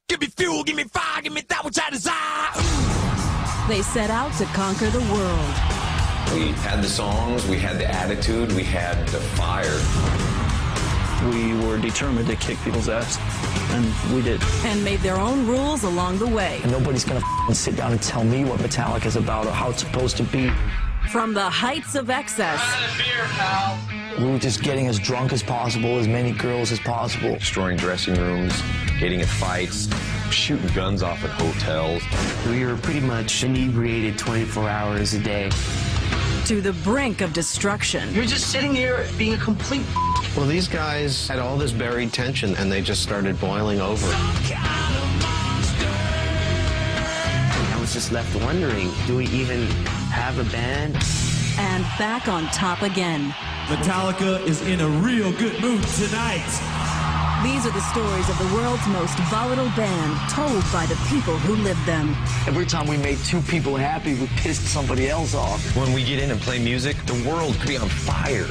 Give me fuel, give me fire, give me that which I desire. They set out to conquer the world. We had the songs, we had the attitude, we had the fire. We were determined to kick people's ass, and we did. And made their own rules along the way. And nobody's gonna sit down and tell me what Metallica is about or how it's supposed to be. From the heights of excess. Beer, pal. We were just getting as drunk as possible, as many girls as possible. Destroying dressing rooms, getting in fights, shooting guns off at hotels. We were pretty much inebriated 24 hours a day. To the brink of destruction. You're just sitting here being a complete. Well, these guys had all this buried tension, and they just started boiling over. I was just left wondering, do we even have a band? And back on top again. Metallica is in a real good mood tonight. These are the stories of the world's most volatile band, told by the people who lived them. Every time we made two people happy, we pissed somebody else off. When we get in and play music, the world could be on fire,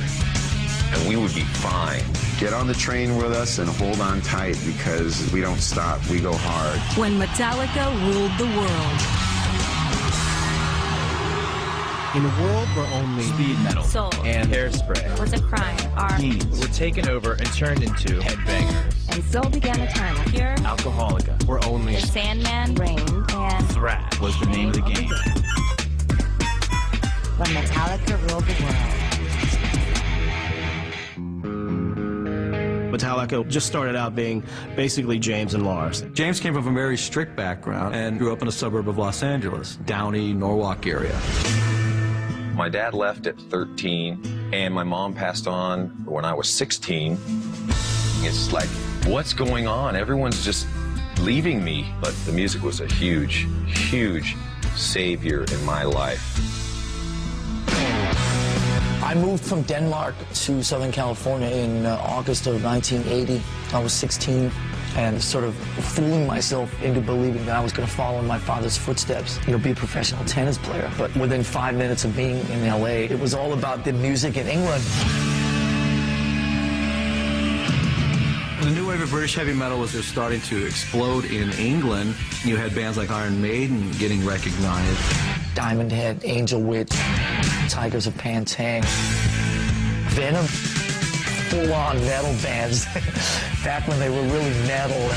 and we would be fine. Get on the train with us and hold on tight, because we don't stop, we go hard. When Metallica ruled the world. In a world where only speed metal, soul, and hairspray, what's a crime, are teens were taken over and turned into headbangers, and so began a time of pure Alcoholica, where only the Sandman, Rain, and thrash was the name of the game. When Metallica ruled the world. Metallica just started out being basically James and Lars. James came from a very strict background and grew up in a suburb of Los Angeles, Downey, Norwalk area. My dad left at 13, and my mom passed on when I was 16. It's like, what's going on? Everyone's just leaving me. But the music was a huge, huge savior in my life. I moved from Denmark to Southern California in August of 1980. I was 16 and sort of fooling myself into believing that I was going to follow in my father's footsteps, be a professional tennis player. But within 5 minutes of being in LA, it was all about the music in England. The new wave of British heavy metal was just starting to explode in England. You had bands like Iron Maiden getting recognized. Diamond Head, Angel Witch, Tigers of Pantang, Venom, full-on metal bands, back when they were really metal.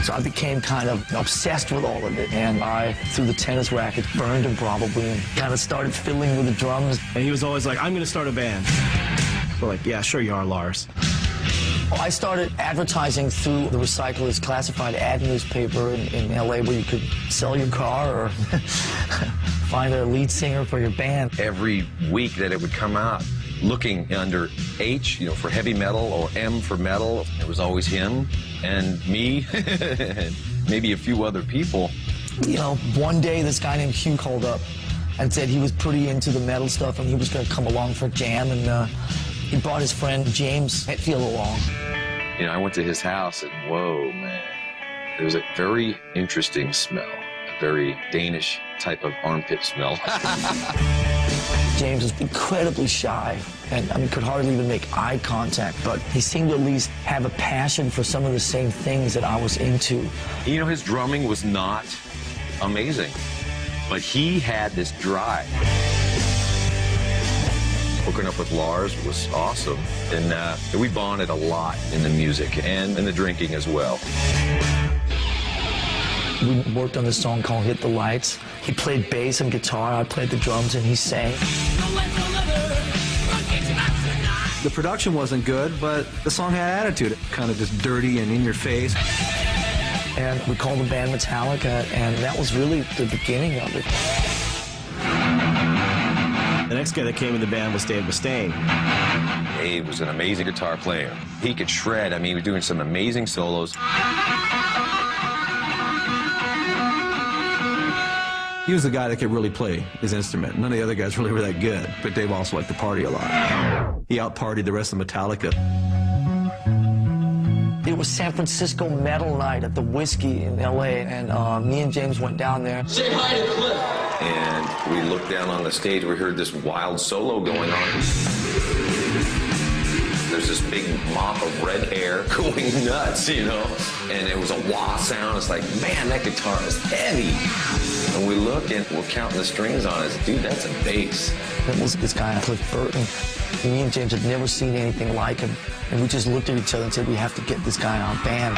So I became kind of obsessed with all of it, and I threw the tennis racket, burned them probably, and kind of started fiddling with the drums. And he was always like, I'm going to start a band. We're like, yeah, sure you are, Lars. I started advertising through the Recyclers classified ad newspaper in LA, where you could sell your car or find a lead singer for your band. Every week that it would come out, looking under H, for heavy metal, or M for metal, it was always him and me, and maybe a few other people. One day this guy named Hugh called up and said he was pretty into the metal stuff and he was going to come along for a jam, and he brought his friend James Hetfield along. I went to his house and whoa, man. There was a very interesting smell, a very Danish type of armpit smell. James was incredibly shy and could hardly even make eye contact, but he seemed to at least have a passion for some of the same things that I was into. His drumming was not amazing, but he had this drive. Hooking up with Lars was awesome, and we bonded a lot in the music and in the drinking as well. We worked on this song called Hit the Lights. He played bass and guitar, I played the drums, and he sang. The production wasn't good, but the song had attitude. Kind of just dirty and in your face. And we called the band Metallica, and that was really the beginning of it. The next guy that came in the band was Dave Mustaine. Dave was an amazing guitar player. He could shred. He was doing some amazing solos. He was the guy that could really play his instrument. None of the other guys really were that good, but Dave also liked to party a lot. He out-partied the rest of Metallica. It was San Francisco Metal Night at the Whiskey in L.A., and me and James went down there. Say hi to Cliff. And we looked down on the stage, we heard this wild solo going on. The there's this big mop of red hair going nuts, you know? And it was a wah sound. It's like, man, that guitar is heavy. And we look and we're counting the strings on it. Dude, that's a bass. It was this guy, Cliff Burton. Me and James had never seen anything like him. And we just looked at each other and said, we have to get this guy in our band.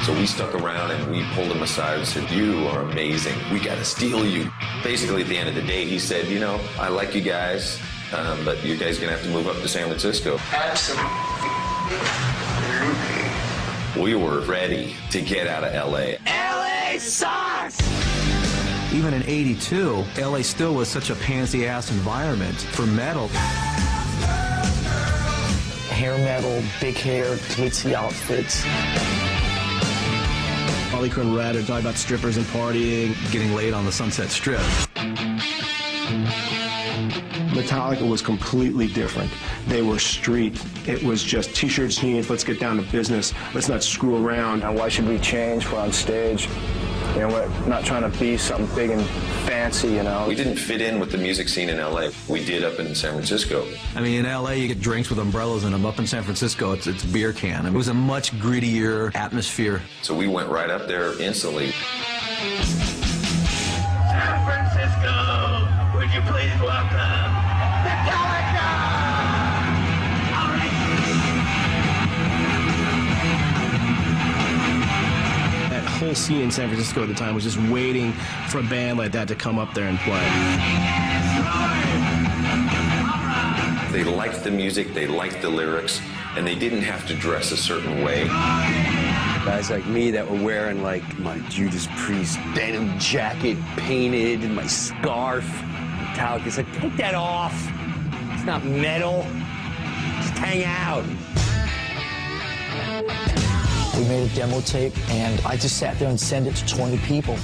So we stuck around and we pulled him aside and said, you are amazing. We got to steal you. Basically, at the end of the day, he said, you know, I like you guys, but you guys are going to have to move up to San Francisco. Absolutely. We were ready to get out of L.A. L.A. sucks! Even in '82, LA still was such a pansy-ass environment for metal. Hair metal, big hair, glitzy outfits. Metallica and Red are talking about strippers and partying. Getting laid on the Sunset Strip. Metallica was completely different. They were street. It was just t-shirts, jeans, let's get down to business. Let's not screw around. And why should we change? We're on stage. You know, we're not trying to be something big and fancy, you know. We didn't fit in with the music scene in L.A. We did up in San Francisco. I mean, in L.A., you get drinks with umbrellas in them. Up in San Francisco, it's a beer can. It was a much grittier atmosphere. So we went right up there instantly. San Francisco, would you please welcome Metallica! All right. That whole scene in San Francisco at the time was just waiting for a band like that to come up there and play. They liked the music, they liked the lyrics, and they didn't have to dress a certain way. Guys like me that were wearing like my Judas Priest denim jacket painted and my scarf. Metallica's like, take that off. It's not metal. Just hang out. We made a demo tape, and I just sat there and sent it to 20 people.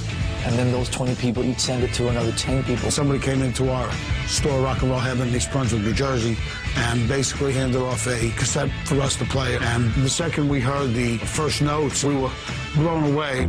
And then those 20 people each sent it to another 10 people. Somebody came into our store, Rock and Roll Heaven, East Brunswick, New Jersey, and basically handed off a cassette for us to play. And the second we heard the first notes, we were blown away.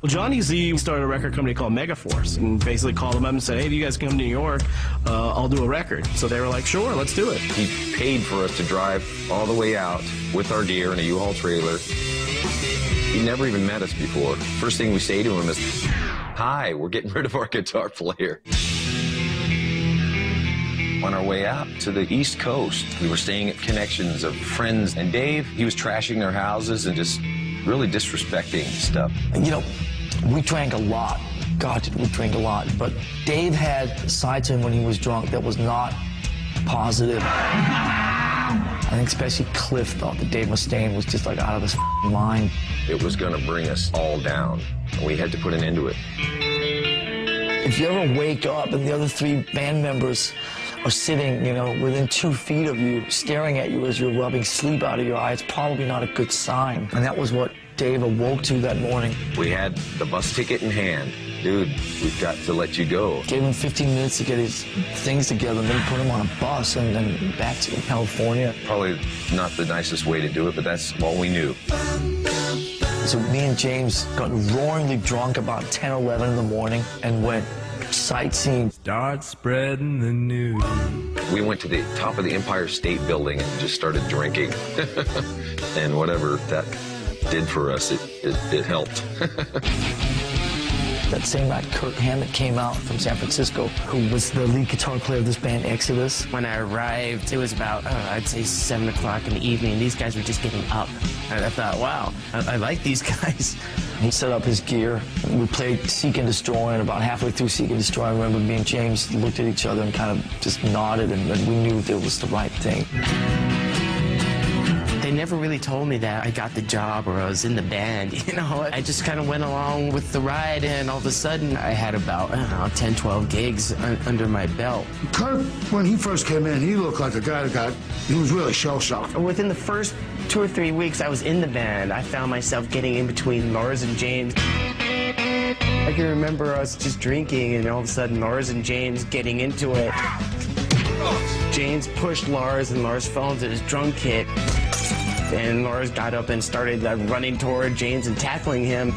Well, Johnny Z started a record company called Megaforce and basically called them up and said, hey, if you guys come to New York, I'll do a record. So they were like, sure, let's do it. He paid for us to drive all the way out with our gear in a U-Haul trailer. He never even met us before. First thing we say to him is, hi, we're getting rid of our guitar player. On our way out to the East Coast, we were staying at connections of friends, and Dave, he was trashing their houses and just really disrespecting stuff. You know, we drank a lot. God, did we drink a lot. But Dave had a side to him when he was drunk that was not positive. I think especially Cliff thought that Dave Mustaine was just like out of his mind. It was going to bring us all down, and we had to put an end to it. If you ever wake up and the other 3 band members are sitting, you know, within 2 feet of you, staring at you as you're rubbing sleep out of your eye, it's probably not a good sign. And that was what Dave awoke to that morning. We had the bus ticket in hand. Dude, we've got to let you go. Gave him 15 minutes to get his things together, and then put him on a bus and then back to California. Probably not the nicest way to do it, but that's what we knew. So me and James got roaringly drunk about 10 or 11 in the morning and went sightseeing. Start spreading the news. We went to the top of the Empire State Building and just started drinking. And whatever that did for us, it helped. That same night, Kirk Hammett came out from San Francisco, who was the lead guitar player of this band, Exodus. When I arrived, it was about, I'd say 7 o'clock in the evening. These guys were just getting up. And I thought, wow, I like these guys. He set up his gear. We played Seek and Destroy, and about halfway through Seek and Destroy, I remember me and James looked at each other and kind of just nodded, and we knew that it was the right thing. They never really told me that I got the job or I was in the band, you know. I just kind of went along with the ride, and all of a sudden I had about, I don't know, 10, 12 gigs under my belt. Kirk, when he first came in, he looked like a guy he was really shell-shocked. Within the first 2 or 3 weeks I was in the band, I found myself getting in between Lars and James. I can remember us just drinking, and all of a sudden Lars and James getting into it. James pushed Lars, and Lars fell into his drum kit. And Lars got up and started running toward James and tackling him.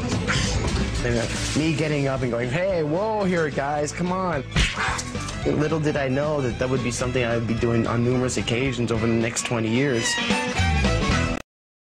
And me getting up and going, hey, whoa here, guys, come on. Little did I know that that would be something I would be doing on numerous occasions over the next 20 years.